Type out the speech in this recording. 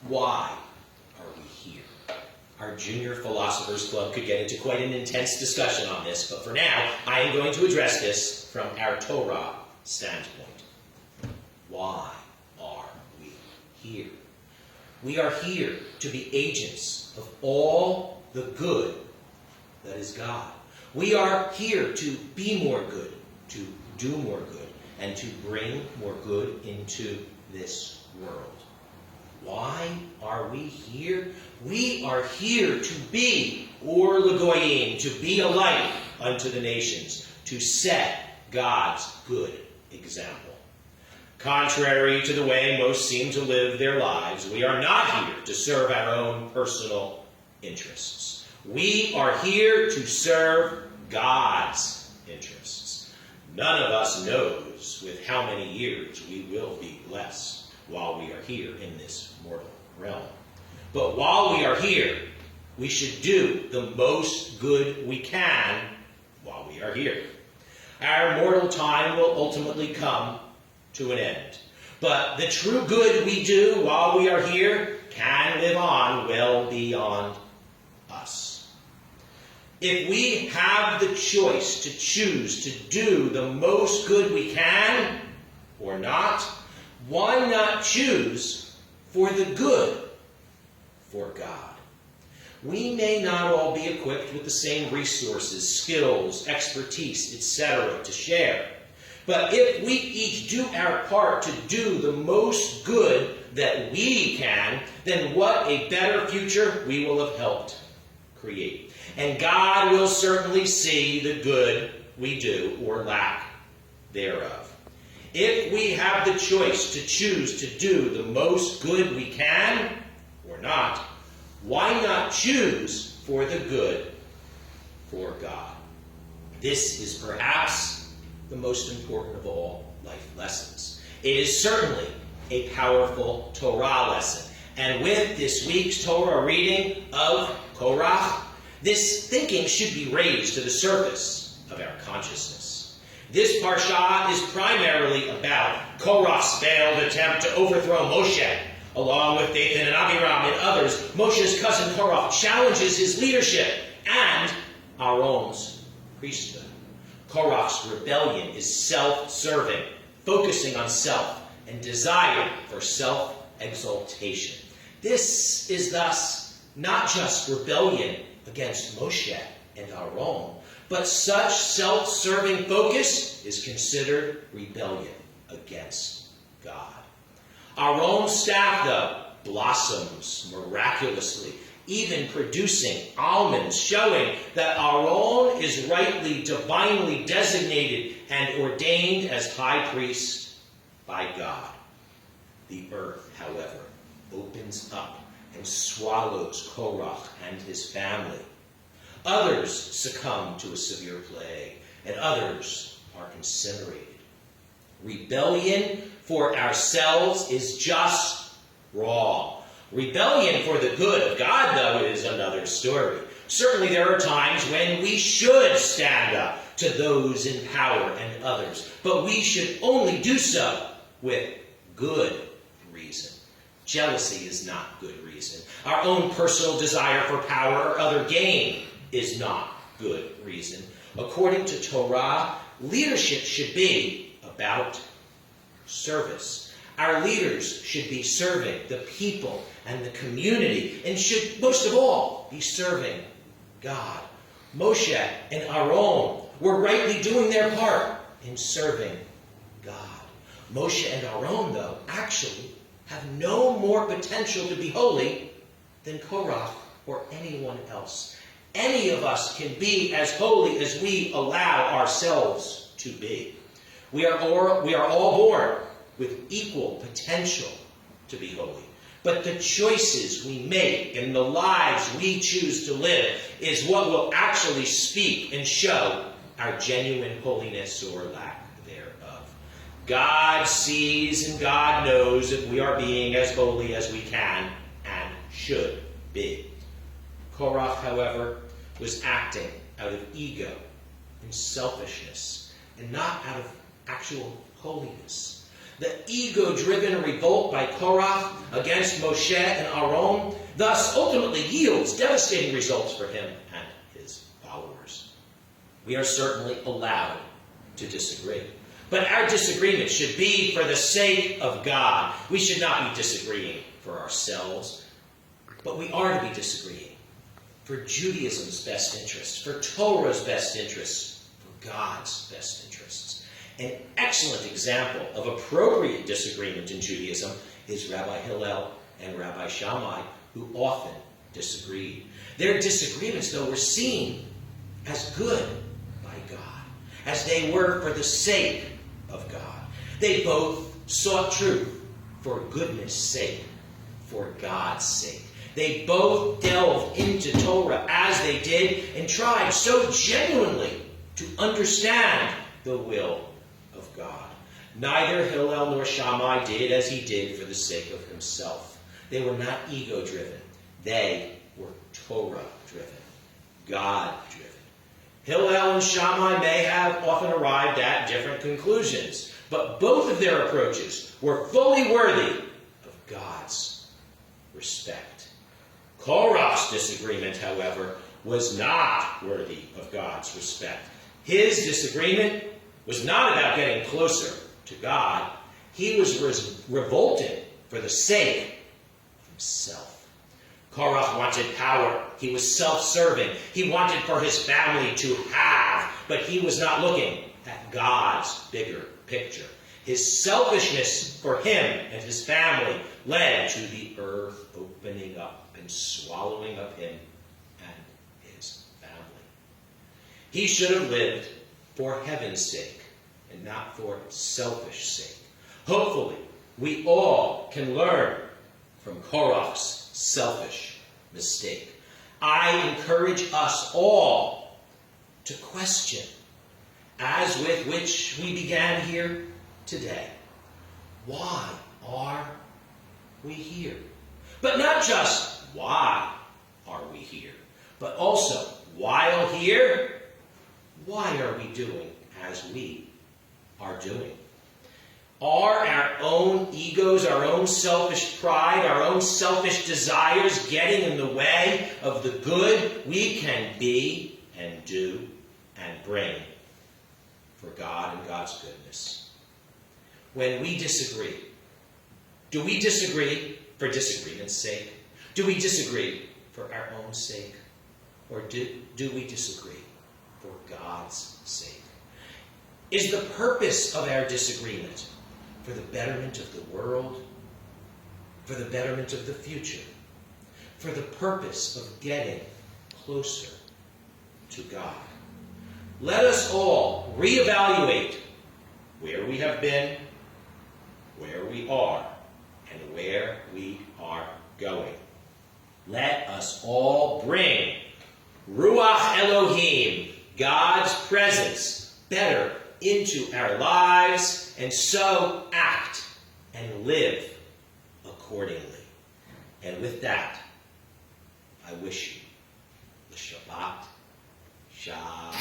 Why are we here? Our Junior Philosophers Club could get into quite an intense discussion on this, but for now, I am going to address this from our Torah standpoint. Why are we here? We are here to be agents of all the good that is God. We are here to be more good, to do more good, and to bring more good into this world. Why are we here? We are here to be Or L'Goyim, to be a light unto the nations, to set God's good example. Contrary to the way most seem to live their lives, we are not here to serve our own personal interests. We are here to serve God's interests. None of us knows with how many years we will be blessed while we are here in this mortal realm. But while we are here, we should do the most good we can while we are here. Our mortal time will ultimately come to an end. But the true good we do while we are here can live on well beyond us. If we have the choice to choose to do the most good we can or not, why not choose for the good for God? We may not all be equipped with the same resources, skills, expertise, etc. to share. But if we each do our part to do the most good that we can, then what a better future we will have helped create. And God will certainly see the good we do or lack thereof. If we have the choice to choose to do the most good we can or not, why not choose for the good for God? This is perhaps the most important of all life lessons. It is certainly a powerful Torah lesson. And with this week's Torah reading of Korach, this thinking should be raised to the surface of our consciousness. This parsha is primarily about Korach's failed attempt to overthrow Moshe. Along with Dathan and Abiram and others, Moshe's cousin Korach challenges his leadership and Aaron's priesthood. Korach's rebellion is self-serving, focusing on self and desire for self-exaltation. This is thus not just rebellion against Moshe and Aaron, but such self-serving focus is considered rebellion against God. Aaron's staff, though, blossoms miraculously, even producing almonds, showing that Aaron is rightly, divinely designated and ordained as high priest by God. The earth, however, opens up and swallows Korach and his family. Others succumb to a severe plague, and others are incinerated. Rebellion for ourselves is just wrong. Rebellion for the good of God, though, is another story. Certainly there are times when we should stand up to those in power and others, but we should only do so with good reason. Jealousy is not good reason. Our own personal desire for power or other gain is not good reason. According to Torah, leadership should be about service. Our leaders should be serving the people and the community, and should, most of all, be serving God. Moshe and Aaron were rightly doing their part in serving God. Moshe and Aaron, though, actually have no more potential to be holy than Korach or anyone else. Any of us can be as holy as we allow ourselves to be. We are all born with equal potential to be holy. But the choices we make and the lives we choose to live is what will actually speak and show our genuine holiness or lack thereof. God sees and God knows if we are being as holy as we can and should be. Korach, however, was acting out of ego and selfishness and not out of actual holiness. The ego-driven revolt by Korach against Moshe and Aaron thus ultimately yields devastating results for him and his followers. We are certainly allowed to disagree. But our disagreement should be for the sake of God. We should not be disagreeing for ourselves, but we are to be disagreeing for Judaism's best interests, for Torah's best interests, for God's best interests. An excellent example of appropriate disagreement in Judaism is Rabbi Hillel and Rabbi Shammai, who often disagreed. Their disagreements, though, were seen as good by God, as they were for the sake of God. They both sought truth for goodness' sake, for God's sake. They both delved into Torah as they did and tried so genuinely to understand the will of God. Neither Hillel nor Shammai did as he did for the sake of himself. They were not ego-driven. They were Torah-driven, God-driven. Hillel and Shammai may have often arrived at different conclusions, but both of their approaches were fully worthy of God's respect. Korach's disagreement, however, was not worthy of God's respect. His disagreement was not about getting closer to God. He was revolted for the sake of himself. Korach wanted power. He was self-serving. He wanted for his family to have, but he was not looking at God's bigger picture. His selfishness for him and his family led to the earth opening up and swallowing up him and his family. He should have lived for heaven's sake and not for selfish sake. Hopefully, we all can learn from Korach's selfish mistake. I encourage us all to question, as with which we began here today, why are we here? But not just why are we here, but also, while here, why are we doing as we are doing? Are our own egos, our own selfish pride, our own selfish desires getting in the way of the good we can be and do and bring for God and God's goodness? When we disagree, do we disagree for disagreement's sake? Do we disagree for our own sake? Or do we disagree for God's sake? Is the purpose of our disagreement for the betterment of the world, for the betterment of the future, for the purpose of getting closer to God? Let us all reevaluate where we have been, where we are, and where we are going. Let us all bring Ruach Elohim, God's presence, better into our lives, and so act and live accordingly. And with that, I wish you the Shabbat Shalom.